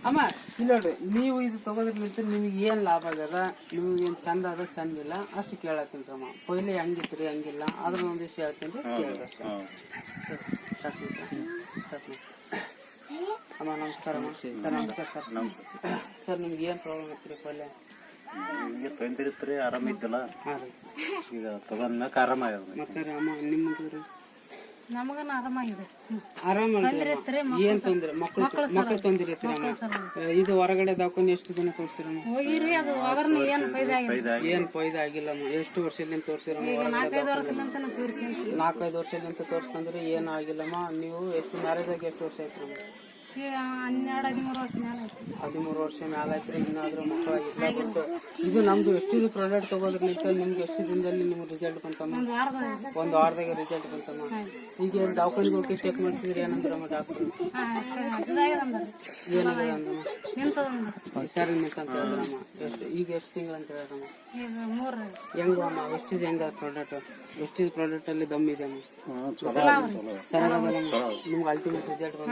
ಅಮ್ಮ ಇಲ್ಲಿ ನೋಡ್ರಿ, ನೀವು ಇದು ತಗೋದ್ರಿಂದ ನಿಮಗೆ ಏನ್ ಲಾಭ ಆಗ್ಯದ, ನಿಮ್ಗೆ ಏನ್ ಚಂದ ಅದ ಚಂದ ಇಲ್ಲ ಅಷ್ಟು ಕೇಳತ್ತೀನಿ ಅಮ್ಮ. ಪೈಲೆ ಹೆಂಗಿತ್ರಿ ಹೆಂಗಿಲ್ಲ ಅದ್ರ ಒಂದಿಷ್ಟು ಹೇಳ್ತೀನಿ ಕೇಳ್ಬೇಕು. ಅಮ್ಮ ನಮಸ್ಕಾರ ಅಮ್ಮ. ಸರ್ ನಮಸ್ಕಾರ ಸರ್. ಸರ್ ನಿಮ್ಗೆ ಏನ್ ಪ್ರಾಬ್ಲಮ್ ಐತ್ರಿ ಪೈಲೆ? ನಿಮಗೆ ತೊಂದಿರ್ತೀರಿ, ಆರಾಮಿದ್ದಲ್ಲ. ಈಗ ತಗೊಂಡ್ಮ್ಯಾಕ ಆರಾಮ ಆಗ್ಯದ. ಮತ್ತೆ ಅಮ್ಮ ನಿಮ್ಗೆ ನಮಗನ ಆರಾಮಾಗಿದೆ. ಆರಾಮ ಏನ್ ತೊಂದ್ರೆ? ಮಕ್ಳು ತೊಂದ್ರೆ ಇದು ಹೊರಗಡೆ ದವಾಖಾನೆ ಎಷ್ಟು ದಿನ ತೋರ್ಸಿರಮ್ಮ? ಹೋಗಿರಿ, ಅದು ಅವರ್ನ ಏನ್ ಫೈದಾ ಆಗಿಲ್ಲ. ಏನ್ ಫೈದಾ ಆಗಿಲ್ಲಮ್ಮ. ಎಷ್ಟು ವರ್ಷದಿಂದ ತೋರ್ಸಿರಮ್ಮ? 4-5 ವರ್ಷದಿಂದ ತೋರಿಸಿ. 4-5 ವರ್ಷದಿಂದ ತೋರ್ಸ್ಕೊಂಡ್ರೆ ಏನು ಆಗಿಲ್ಲಮ್ಮ. ನೀವು ಎಷ್ಟು ಮ್ಯಾರೇಜ್ ಆಗಿ ಎಷ್ಟು ವರ್ಷ ಆಯ್ತು? 12-13 ವರ್ಷ ಮೇಲೆ ಆಯ್ತು. 13 ವರ್ಷ ಮೇಲೆ ಆಯ್ತು. ಇನ್ನಾದ್ರೂ ಮಕ್ಕಳಾಗಿಲ್ಲ. ಬಿಟ್ಟು ಇದು ನಮ್ದು ಎಷ್ಟಿದು ಪ್ರಾಡಕ್ಟ್ ತಗೋದ್ರಿಂದ ನಿಮ್ಗೆ ಎಷ್ಟು ದಿನದಲ್ಲಿ ನಿಮ್ಗೆ ರಿಸಲ್ಟ್ ಬಂತಮ್ಮ? 1 ವಾರದಾಗ ರಿಸಲ್ಟ್ ಬಂತಮ್ಮ. ಈಗ ದವಾಖಾನಿಗೆ ಹೋಗಿ ಚೆಕ್ ಮಾಡಿಸಿದ್ರೆ ಏನಂದ್ರಮ್ಮ ಡಾಕ್ಟರ್? ಏನಾಗದ ಅಂದಮ್ಮ? ಹುಷಾರಿ ನಿಂತಂತ ಹೇಳಿದ್ರಮ್ಮ. ಈಗ ಎಷ್ಟು ತಿಂಗಳು ಅಂತ ಹೇಳಿದ್ರಮ್ಮ? ಹೆಂಗಮ್ಮ ಎಷ್ಟಿದೆ? ಹೆಂಗ ಪ್ರಾಡಕ್ಟ್? ಎಷ್ಟಿದೆ ಪ್ರಾಡಕ್ಟ್ ಅಲ್ಲಿ ದಮ್ ಇದೆ ಅಮ್ಮ? ಸರಿಯಾಗದಲ್ಲಮ್ಮ. ನಿಮ್ಗೆ ಅಲ್ಟಿಮೇಟ್ ರಿಸಲ್ಟ್ ಬಂದ?